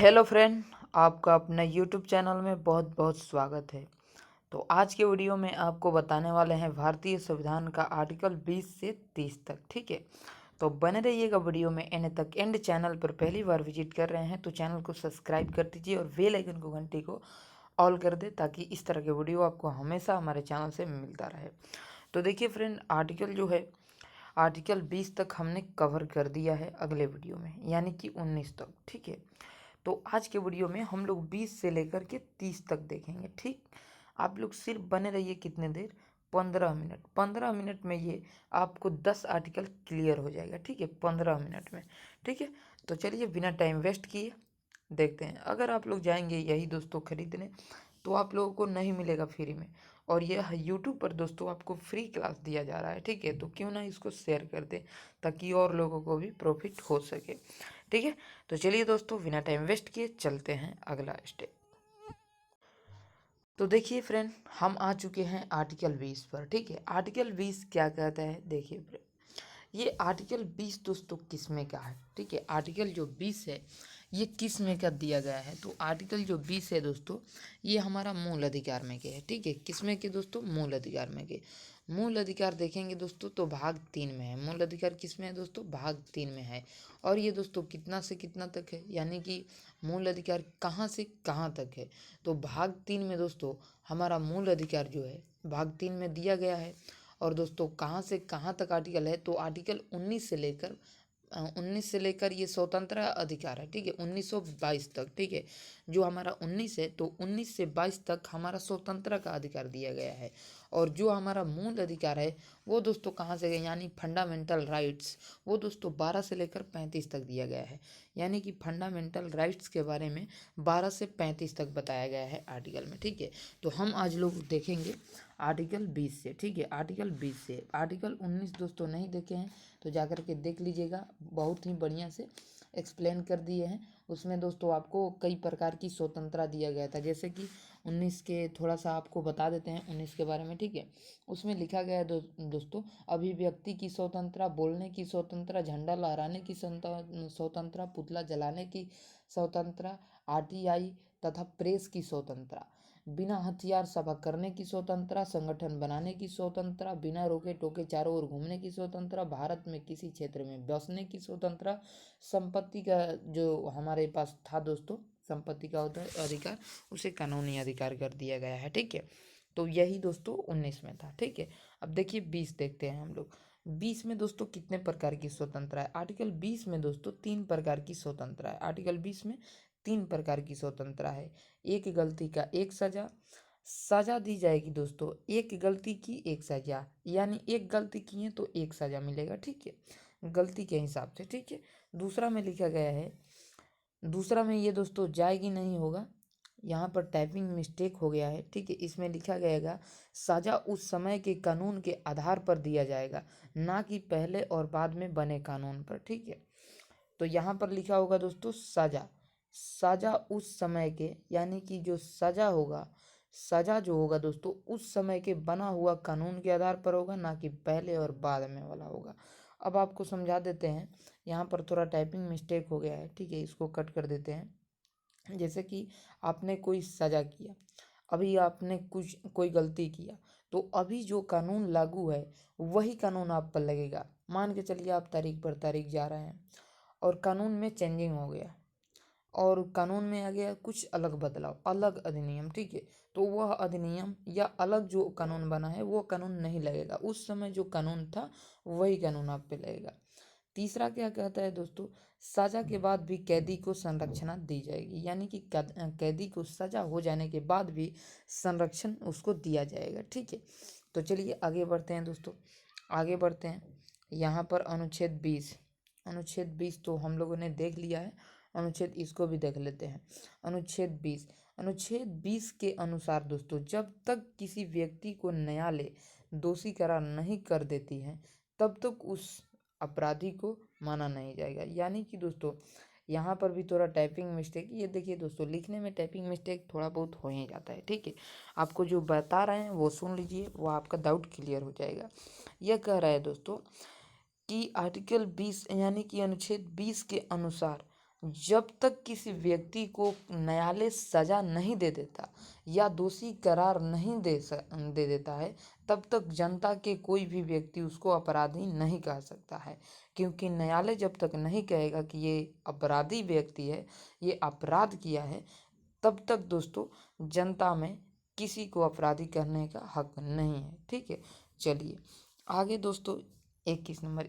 Hello friend, आपका अपने YouTube channel में बहुत बहुत स्वागत है। तो आज के वीडियो में आपको बताने वाले हैं भारतीय संविधान का आर्टिकल 20 से 30 तक। ठीक है, तो बने रहिएगा वीडियो में एंड तक। एंड चैनल पर पहली बार विजिट कर रहे हैं तो चैनल को सब्सक्राइब कर दीजिए और बेल आइकन को घंटी को ऑल कर दे, ताकि इस तरह के वीडियो आपको हमेशा हमारे चैनल से मिलता रहे। तो देखिए फ्रेंड, आर्टिकल 20 तक हमने कवर कर दिया है अगले वीडियो में, यानी कि 19 तक। ठीक है, तो आज के वीडियो में हम लोग 20 से लेकर के 30 तक देखेंगे। ठीक, आप लोग सिर्फ बने रहिए। कितने देर? 15 मिनट। 15 मिनट में ये आपको 10 आर्टिकल क्लियर हो जाएगा। ठीक है, 15 मिनट में। ठीक है, तो चलिए बिना टाइम वेस्ट किए देखते हैं। अगर आप लोग जाएंगे यही दोस्तों खरीदने, तो आप लोगों को नहीं मिलेगा फ्री में। और यह यूट्यूब पर दोस्तों आपको फ्री क्लास दिया जा रहा है। ठीक है, तो क्यों ना इसको शेयर कर दें, ताकि और लोगों को भी प्रॉफिट हो सके। ठीक है, तो चलिए दोस्तों बिना टाइम वेस्ट किए चलते हैं अगला स्टेप। तो देखिए फ्रेंड, हम आ चुके हैं आर्टिकल 20 पर। ठीक है, आर्टिकल 20 क्या कहता है? देखिए फ्रेंड, ये आर्टिकल 20 दोस्तों किसमें का है? ठीक है, आर्टिकल जो 20 है ये किस में का दिया गया है? तो आर्टिकल जो 20 है दोस्तों, ये हमारा मूल अधिकार में के है। ठीक है, किसमें के दोस्तों? मूल अधिकार में के। मूल अधिकार देखेंगे दोस्तों तो भाग 3 में है। मूल अधिकार किस में है दोस्तों? भाग 3 में है। और ये दोस्तों कितना से कितना तक है, यानी कि मूल अधिकार कहाँ से कहाँ तक है? तो भाग 3 में दोस्तों हमारा मूल अधिकार जो है भाग 3 में दिया गया है। और दोस्तों कहाँ से कहाँ तक आर्टिकल है? तो आर्टिकल 19 से लेकर ये स्वतंत्र अधिकार है। ठीक है, 1922 तक। ठीक है, जो हमारा 19 है तो 19 से 22 तक हमारा स्वतंत्र का अधिकार दिया गया है। और जो हमारा मूल अधिकार है वो दोस्तों कहाँ से गए, यानी फंडामेंटल राइट्स, वो दोस्तों 12 से लेकर 35 तक दिया गया है। यानी कि फंडामेंटल राइट्स के बारे में 12 से 35 तक बताया गया है आर्टिकल में। ठीक है, तो हम आज लोग देखेंगे आर्टिकल 20 से। ठीक है, आर्टिकल 20 से। आर्टिकल 19 दोस्तों नहीं देखे हैं तो जाकर के देख लीजिएगा, बहुत ही बढ़िया से एक्सप्लेन कर दिए हैं। उसमें दोस्तों आपको कई प्रकार की स्वतंत्रता दिया गया था, जैसे कि 19 के थोड़ा सा आपको बता देते हैं 19 के बारे में। ठीक है, उसमें लिखा गया है दोस्तों, अभिव्यक्ति की स्वतंत्रता, बोलने की स्वतंत्रता, झंडा लहराने की स्वतंत्रता, पुतला जलाने की स्वतंत्रता, आरटीआई तथा प्रेस की स्वतंत्रता, बिना हथियार सभा करने की स्वतंत्रता, संगठन बनाने की स्वतंत्रता, बिना रोके टोके चारों ओर घूमने की स्वतंत्रता, भारत में किसी क्षेत्र में बसने की स्वतंत्रता, संपत्ति का जो हमारे पास था दोस्तों, संपत्ति का अधिकार, उसे कानूनी अधिकार कर दिया गया है। ठीक है, तो यही दोस्तों 19 में था। ठीक है, अब देखिए 20 देखते हैं हम लोग। 20 में दोस्तों कितने प्रकार की स्वतंत्रता है? आर्टिकल 20 में दोस्तों 3 प्रकार की स्वतंत्रता है। आर्टिकल 20 में 3 प्रकार की स्वतंत्रता है। एक गलती का एक सजा, सजा दी जाएगी दोस्तों एक गलती की एक सजा, यानी एक गलती की है तो एक सजा मिलेगा। ठीक है, गलती के हिसाब से। ठीक है, दूसरा में लिखा गया है, दूसरा में ये दोस्तों जाएगी नहीं होगा, यहाँ पर टाइपिंग मिस्टेक हो गया है। ठीक है, इसमें लिखा गया सजा उस समय के कानून के आधार पर दिया जाएगा, ना कि पहले और बाद में बने कानून पर। ठीक है, तो यहाँ पर लिखा होगा दोस्तों सजा, सजा उस समय के, यानी कि जो सजा होगा, सजा जो होगा दोस्तों उस समय के बना हुआ कानून के आधार पर होगा, ना कि पहले और बाद में वाला होगा। अब आपको समझा देते हैं, यहाँ पर थोड़ा टाइपिंग मिस्टेक हो गया है। ठीक है, इसको कट कर देते हैं। जैसे कि आपने कोई सजा किया, अभी आपने कुछ कोई गलती किया, तो अभी जो कानून लागू है वही कानून आप पर लगेगा। मान के चलिए आप तारीख पर तारीख जा रहे हैं और कानून में चेंजिंग हो गया, और कानून में आ गया कुछ अलग बदलाव, अलग अधिनियम। ठीक है, तो वह अधिनियम या अलग जो कानून बना है वो कानून नहीं लगेगा, उस समय जो कानून था वही कानून आप पे लगेगा। तीसरा क्या कहता है दोस्तों, सजा के बाद भी कैदी को संरक्षण दी जाएगी, यानी कि कैदी को सजा हो जाने के बाद भी संरक्षण उसको दिया जाएगा। ठीक है, तो चलिए आगे बढ़ते हैं दोस्तों, आगे बढ़ते हैं। यहाँ पर अनुच्छेद 20, अनुच्छेद 20 तो हम लोगों ने देख लिया है, अनुच्छेद इसको भी देख लेते हैं। अनुच्छेद 20, अनुच्छेद 20 के अनुसार दोस्तों, जब तक किसी व्यक्ति को न्यायालय दोषी करार नहीं कर देती है तब तक उस अपराधी को माना नहीं जाएगा। यानी कि दोस्तों यहाँ पर भी थोड़ा टाइपिंग मिस्टेक, ये देखिए दोस्तों लिखने में टाइपिंग मिस्टेक थोड़ा बहुत हो ही जाता है। ठीक है, आपको जो बता रहे हैं वो सुन लीजिए, वो आपका डाउट क्लियर हो जाएगा। यह कह रहा है दोस्तों कि आर्टिकल 20 यानी कि अनुच्छेद 20 के अनुसार जब तक किसी व्यक्ति को न्यायालय सजा नहीं दे देता या दोषी करार नहीं दे देता है, तब तक जनता के कोई भी व्यक्ति उसको अपराधी नहीं कह सकता है। क्योंकि न्यायालय जब तक नहीं कहेगा कि ये अपराधी व्यक्ति है, ये अपराध किया है, तब तक दोस्तों जनता में किसी को अपराधी कहने का हक नहीं है। ठीक है, चलिए आगे दोस्तों 21 नंबर,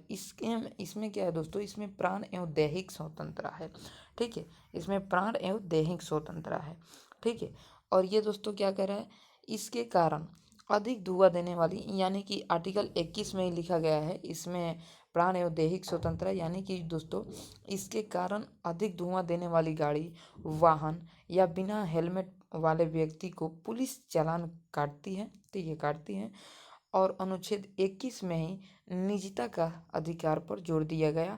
इसमें क्या है दोस्तों, इसमें प्राण एवं दैहिक स्वतंत्रता है। ठीक है, इसमें प्राण एवं दैहिक स्वतंत्रता है। ठीक है, और ये दोस्तों क्या कह रहा है, इसके कारण अधिक धुआं देने वाली, यानी कि आर्टिकल 21 में ही लिखा गया है, इसमें प्राण एवं दैहिक स्वतंत्रता, यानी कि दोस्तों इसके कारण अधिक धुआं देने वाली गाड़ी, वाहन या बिना हेलमेट वाले व्यक्ति को पुलिस चालान काटती है। ठीक है, काटती है। और अनुच्छेद 21 में ही निजता का अधिकार पर जोर दिया गया।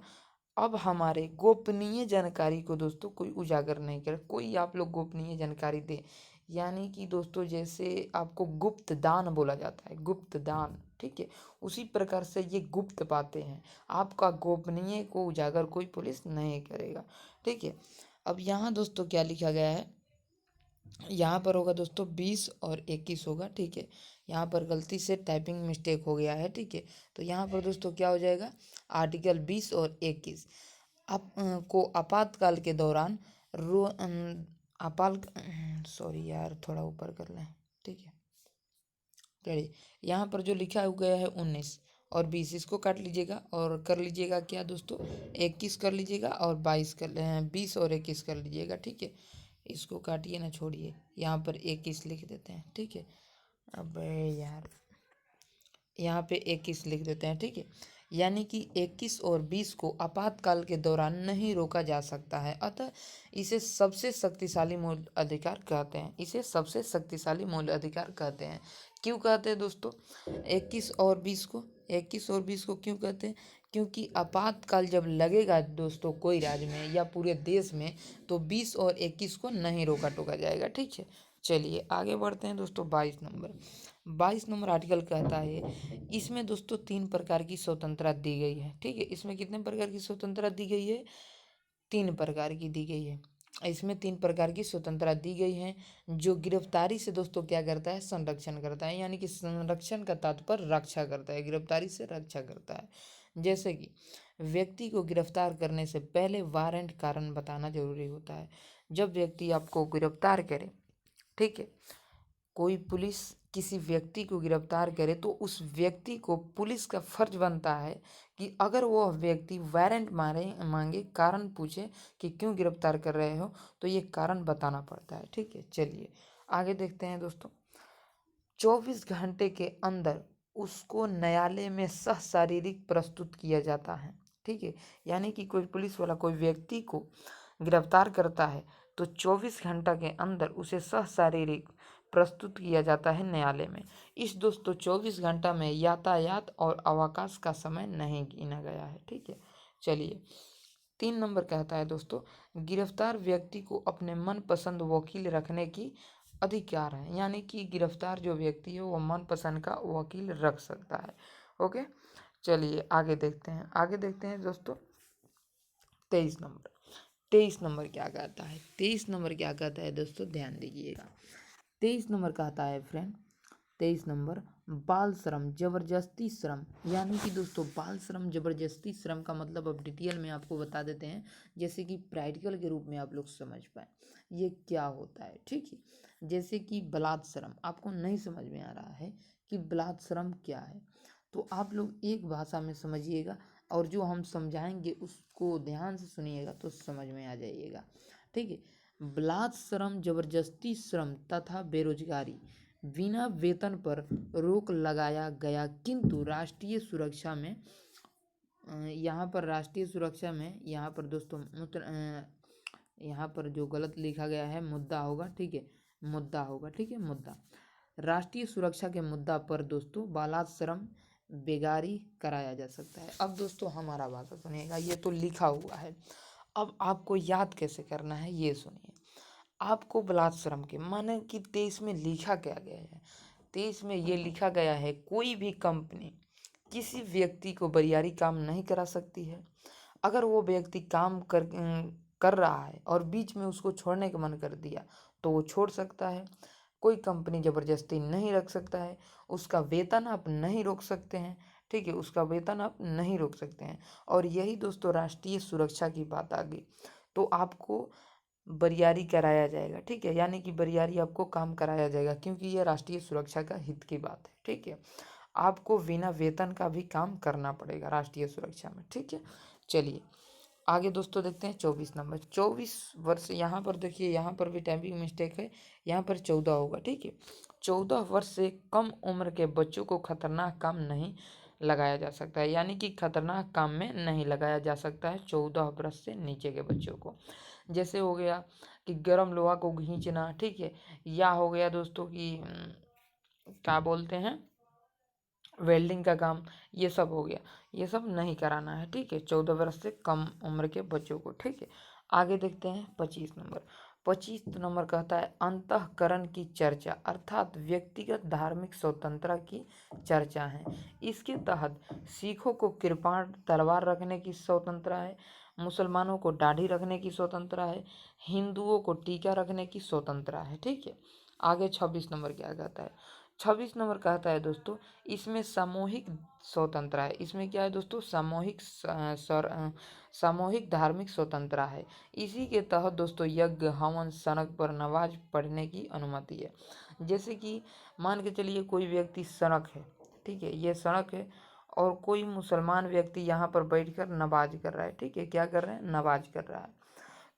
अब हमारे गोपनीय जानकारी को दोस्तों कोई उजागर नहीं करे, कोई आप लोग गोपनीय जानकारी दे, यानी कि दोस्तों जैसे आपको गुप्त दान बोला जाता है, गुप्त दान, ठीक है, उसी प्रकार से ये गुप्त बातें हैं, आपका गोपनीय को उजागर कोई पुलिस नहीं करेगा। ठीक है, अब यहाँ दोस्तों क्या लिखा गया है, यहाँ पर होगा दोस्तों 20 और 21 होगा। ठीक है, यहाँ पर गलती से टाइपिंग मिस्टेक हो गया है। ठीक है, तो यहाँ पर दोस्तों क्या हो जाएगा, आर्टिकल 20 और 21 आप को आपातकाल के दौरान सॉरी यार, थोड़ा ऊपर कर लें। ठीक है, चलिए यहाँ पर जो लिखा गया है 19 और 20, इसको काट लीजिएगा और कर लीजिएगा क्या दोस्तों, 21 कर लीजिएगा और 20 और 21 कर लीजिएगा। ठीक है, इसको काटिए ना, छोड़िए, यहाँ पर 21 लिख देते हैं। ठीक है, अबे यार, यहाँ पे 21 लिख देते हैं। ठीक है, यानी कि 21 और 20 को आपातकाल के दौरान नहीं रोका जा सकता है, अतः इसे सबसे शक्तिशाली मूल अधिकार कहते हैं, इसे सबसे शक्तिशाली मूल अधिकार कहते हैं। क्यों कहते हैं दोस्तों 21 और 20 को, 21 और 20 को क्यों कहते हैं, क्योंकि आपातकाल जब लगेगा दोस्तों कोई राज्य में या पूरे देश में, तो 20 और 21 को नहीं रोका टोका जाएगा। ठीक है, चलिए आगे बढ़ते हैं दोस्तों 22 नंबर आर्टिकल कहता है, इसमें दोस्तों 3 प्रकार की स्वतंत्रता दी गई है। ठीक है, इसमें कितने प्रकार की स्वतंत्रता दी गई है, 3 प्रकार की दी गई है। इसमें 3 प्रकार की स्वतंत्रता दी गई है, जो गिरफ्तारी से दोस्तों क्या करता है, संरक्षण करता है, यानी कि संरक्षण का तात्पर्य रक्षा करता है, गिरफ्तारी से रक्षा करता है। जैसे कि व्यक्ति को गिरफ्तार करने से पहले वारंट कारण बताना जरूरी होता है। जब व्यक्ति आपको गिरफ्तार करे, ठीक है, कोई पुलिस किसी व्यक्ति को गिरफ्तार करे, तो उस व्यक्ति को पुलिस का फर्ज बनता है कि अगर वो व्यक्ति वारंट मांगे, कारण पूछे कि क्यों गिरफ्तार कर रहे हो, तो ये कारण बताना पड़ता है। ठीक है, चलिए आगे देखते हैं दोस्तों, 24 घंटे के अंदर उसको न्यायालय में सह शारीरिक प्रस्तुत किया जाता है। ठीक है, यानी कि कोई पुलिस वाला कोई व्यक्ति को गिरफ्तार करता है, तो 24 घंटा के अंदर उसे सह शारीरिक प्रस्तुत किया जाता है न्यायालय में। इस दोस्तों 24 घंटा में यातायात और अवकाश का समय नहीं गिना गया है। ठीक है, चलिए 3 नंबर कहता है दोस्तों, गिरफ्तार व्यक्ति को अपने मनपसंद वकील रखने की अधिकार है, यानी कि गिरफ्तार जो व्यक्ति है वो मनपसंद का वकील रख सकता है। ओके, चलिए आगे देखते हैं दोस्तों 23 नंबर। 23 नंबर क्या कहता है, 23 नंबर क्या कहता है दोस्तों, ध्यान दीजिएगा। 23 नंबर कहता है फ्रेंड, 23 नंबर, बाल श्रम जबरदस्ती श्रम, यानी कि दोस्तों बाल श्रम जबरदस्ती श्रम का मतलब अब डिटेल में आपको बता देते हैं, जैसे कि प्रैक्टिकल के रूप में आप लोग समझ पाए ये क्या होता है। ठीक है, जैसे कि बलात् श्रम आपको नहीं समझ में आ रहा है कि बलात् श्रम क्या है, तो आप लोग एक भाषा में समझिएगा और जो हम समझाएंगे उसको ध्यान से सुनिएगा तो समझ में आ जाइएगा। ठीक है, बलात् श्रम जबरदस्ती श्रम तथा बेरोजगारी, बिना वेतन पर रोक लगाया गया, किंतु राष्ट्रीय सुरक्षा में यहाँ पर राष्ट्रीय सुरक्षा में, यहाँ पर दोस्तों यहाँ पर जो गलत लिखा गया है मुद्दा होगा। ठीक है, मुद्दा होगा। ठीक है, मुद्दा राष्ट्रीय सुरक्षा के मुद्दा पर दोस्तों बालात श्रम बेगारी कराया जा सकता है। अब दोस्तों हमारा भाषा सुनिएगा, ये तो लिखा हुआ है, अब आपको याद कैसे करना है ये सुनिए। आपको बलात् श्रम के माने कि 23 में लिखा क्या गया है, 23 में ये लिखा गया है, कोई भी कंपनी किसी व्यक्ति को बरियारी काम नहीं करा सकती है। अगर वो व्यक्ति काम कर रहा है और बीच में उसको छोड़ने का मन कर दिया तो वो छोड़ सकता है। कोई कंपनी ज़बरदस्ती नहीं रख सकता है, उसका वेतन आप नहीं रोक सकते हैं, ठीक है, उसका वेतन आप नहीं रोक सकते हैं। और यही दोस्तों राष्ट्रीय सुरक्षा की बात आ गई। तो आपको बरियारी कराया जाएगा, ठीक है, यानी कि बरियारी आपको काम कराया जाएगा क्योंकि यह राष्ट्रीय सुरक्षा का हित की बात है, ठीक है। आपको बिना वेतन का भी काम करना पड़ेगा राष्ट्रीय सुरक्षा में, ठीक है। चलिए आगे दोस्तों देखते हैं 24 नंबर। 24 वर्ष, यहाँ पर देखिए, यहाँ पर भी टाइपिंग मिस्टेक है, यहाँ पर 14 होगा, ठीक है। 14 वर्ष से कम उम्र के बच्चों को खतरनाक काम नहीं लगाया जा सकता है, यानी कि खतरनाक काम में नहीं लगाया जा सकता है 14 वर्ष से नीचे के बच्चों को। जैसे हो गया कि गर्म लोहा को खींचना, ठीक है, या हो गया दोस्तों कि क्या बोलते हैं, वेल्डिंग का काम, ये सब हो गया, ये सब नहीं कराना है, ठीक है, 14 वर्ष से कम उम्र के बच्चों को, ठीक है। आगे देखते हैं 25 नंबर। 25 नंबर कहता है अंतःकरण की चर्चा, अर्थात व्यक्तिगत धार्मिक स्वतंत्रता की चर्चा है। इसके तहत सिखों को कृपाण तलवार रखने की स्वतंत्रता है, मुसलमानों को दाढ़ी रखने की स्वतंत्रता है, हिंदुओं को टीका रखने की स्वतंत्रता है, ठीक है। आगे 26 नंबर क्या कहता है। 26 नंबर कहता है दोस्तों इसमें सामूहिक स्वतंत्रता है। इसमें क्या है दोस्तों, सामूहिक धार्मिक स्वतंत्रता है। इसी के तहत दोस्तों यज्ञ, हवन, सड़क पर नमाज पढ़ने की अनुमति है। जैसे कि मान के चलिए कोई व्यक्ति सड़क है, ठीक है, ये सड़क है और कोई मुसलमान व्यक्ति यहाँ पर बैठकर नमाज कर रहा है, ठीक है, क्या कर रहे हैं, नमाज कर रहा है।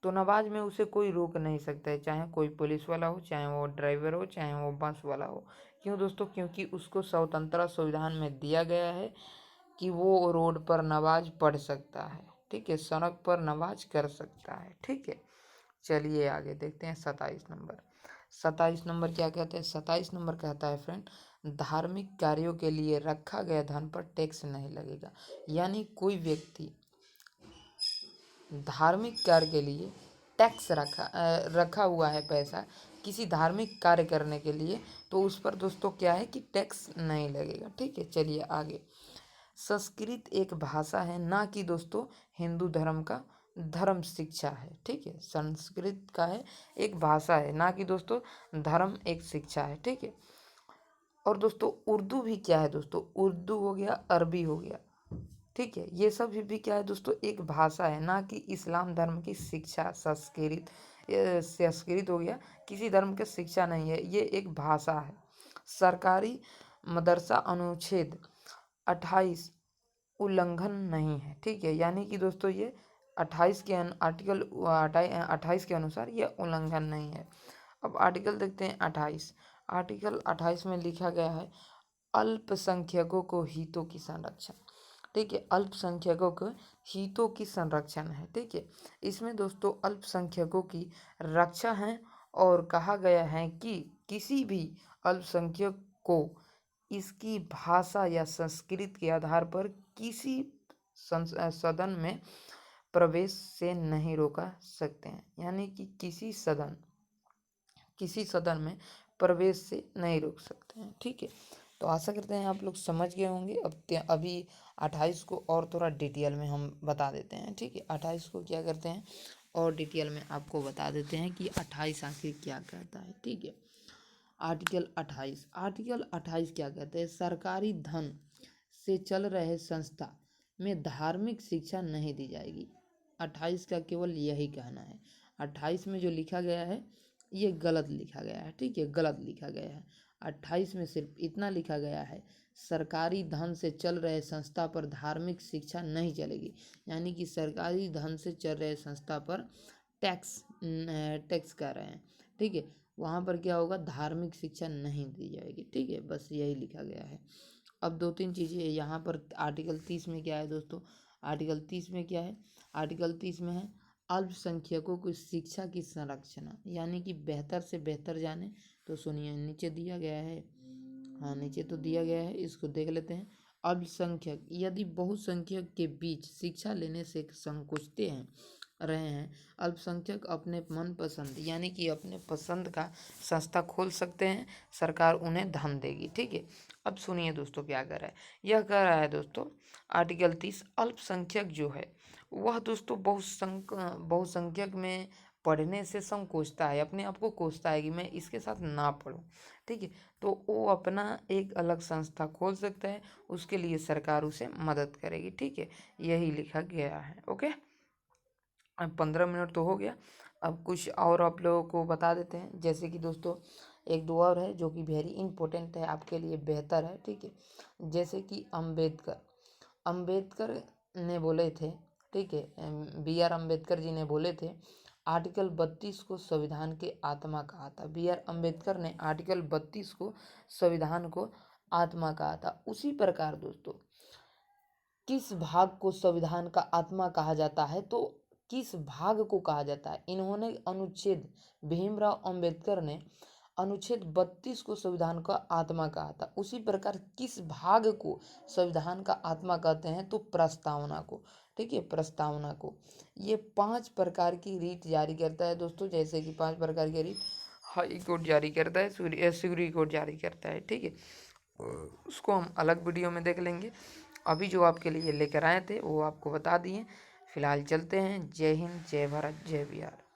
तो नमाज में उसे कोई रोक नहीं सकता है, चाहे कोई पुलिस वाला हो, चाहे वो ड्राइवर हो, चाहे वो बस वाला हो। क्यों दोस्तों, क्योंकि उसको स्वतंत्रता संविधान में दिया गया है कि वो रोड पर नमाज पढ़ सकता है, ठीक है, सड़क पर नमाज कर सकता है, ठीक है। चलिए आगे देखते हैं 27 नंबर। 27 नंबर क्या कहते हैं। 27 नंबर कहता है फ्रेंड धार्मिक कार्यों के लिए रखा गया धन पर टैक्स नहीं लगेगा, यानी कोई व्यक्ति धार्मिक कार्य के लिए टैक्स रखा हुआ है पैसा किसी धार्मिक कार्य करने के लिए, तो उस पर दोस्तों क्या है कि टैक्स नहीं लगेगा, ठीक है। चलिए आगे, संस्कृत एक भाषा है ना कि दोस्तों हिंदू धर्म का धर्म शिक्षा है, ठीक है, संस्कृत का है एक भाषा है ना कि दोस्तों धर्म एक शिक्षा है, ठीक है। और दोस्तों उर्दू भी क्या है दोस्तों, उर्दू हो गया, अरबी हो गया, ठीक है, ये सब भी क्या है दोस्तों एक भाषा है ना कि इस्लाम धर्म की शिक्षा। संस्कृत हो गया, किसी धर्म की शिक्षा नहीं है, ये एक भाषा है। सरकारी मदरसा अनुच्छेद 28 उल्लंघन नहीं है, ठीक है, यानी कि दोस्तों ये 28 के आर्टिकल 28 के अनुसार ये उल्लंघन नहीं है। अब आर्टिकल देखते हैं 28। आर्टिकल 28 में लिखा गया है अल्पसंख्यकों को हितों की संरक्षण, ठीक है, अल्पसंख्यकों के हितों की संरक्षण है, ठीक है। इसमें दोस्तों अल्पसंख्यकों की रक्षा है और कहा गया है कि किसी भी अल्पसंख्यक को इसकी भाषा या संस्कृति के आधार पर किसी सदन में प्रवेश से नहीं रोका सकते हैं, यानी कि किसी सदन में प्रवेश से नहीं रोक सकते हैं, ठीक है। तो आशा करते हैं आप लोग समझ गए होंगे। अभी 28 को और थोड़ा डिटेल में हम बता देते हैं, ठीक है। 28 को क्या करते हैं और डिटेल में आपको बता देते हैं कि 28 आखिर क्या कहता है, ठीक है। आर्टिकल 28 क्या कहते हैं, सरकारी धन से चल रहे संस्था में धार्मिक शिक्षा नहीं दी जाएगी। 28 का केवल यही कहना है। 28 में जो लिखा गया है ये गलत लिखा गया है, ठीक है, गलत लिखा गया है। 28 में सिर्फ इतना लिखा गया है सरकारी धन से चल रहे संस्था पर धार्मिक शिक्षा नहीं चलेगी, यानी कि सरकारी धन से चल रहे संस्था पर टैक्स कर रहे हैं, ठीक है, वहाँ पर क्या होगा, धार्मिक शिक्षा नहीं दी जाएगी, ठीक है, बस यही लिखा गया है। अब दो तीन चीज़ें यहाँ पर आर्टिकल 30 में क्या है दोस्तों, आर्टिकल 30 में क्या है, आर्टिकल 30 में है अल्पसंख्यकों को शिक्षा की संरक्षण, यानी कि बेहतर से बेहतर जाने। तो सुनिए नीचे दिया गया है, हाँ नीचे तो दिया गया है, इसको देख लेते हैं। अल्पसंख्यक यदि बहुसंख्यक के बीच शिक्षा लेने से संकोचते हैं रहे हैं, अल्पसंख्यक अपने मनपसंद यानी कि अपने पसंद का संस्था खोल सकते हैं, सरकार उन्हें धन देगी, ठीक है। अब सुनिए दोस्तों क्या कह रहा है, यह कह रहा है दोस्तों आर्टिकल 30 अल्पसंख्यक जो है वह दोस्तों बहुसंख्यक में पढ़ने से संकोचता है, अपने आप को कोसता है कि मैं इसके साथ ना पढूं। ठीक है, तो वो अपना एक अलग संस्था खोल सकता है, उसके लिए सरकार उसे मदद करेगी। ठीक है, यही लिखा गया है। ओके, अब 15 मिनट तो हो गया, अब कुछ और आप लोगों को बता देते हैं। जैसे कि दोस्तों एक दो और है जो कि वेरी इंपॉर्टेंट है, आपके लिए बेहतर है। ठीक है, जैसे कि अम्बेडकर ने बोले थे, ठीक है, बी आर अम्बेडकर जी ने बोले थे, आर्टिकल 32 को संविधान के आत्मा कहा था। बी आर अम्बेडकर ने आर्टिकल 32 को संविधान को आत्मा कहा था। उसी प्रकार दोस्तों किस भाग को संविधान का आत्मा कहा जाता है, तो किस भाग को कहा जाता है? इन्होंने भीमराव अंबेडकर ने अनुच्छेद 32 को संविधान का आत्मा कहा था। उसी प्रकार किस भाग को संविधान का आत्मा कहते हैं? तो प्रस्तावना को। ठीक है, प्रस्तावना को। ये 5 प्रकार की रीट जारी करता है दोस्तों, जैसे कि 5 प्रकार की रीट हाई कोर्ट जारी करता है, सुप्रीम कोर्ट जारी करता है। ठीक है, उसको हम अलग वीडियो में देख लेंगे। अभी जो आपके लिए लेकर आए थे वो आपको बता दिए। फिलहाल चलते हैं। जय हिंद, जय भारत, जय बिहार।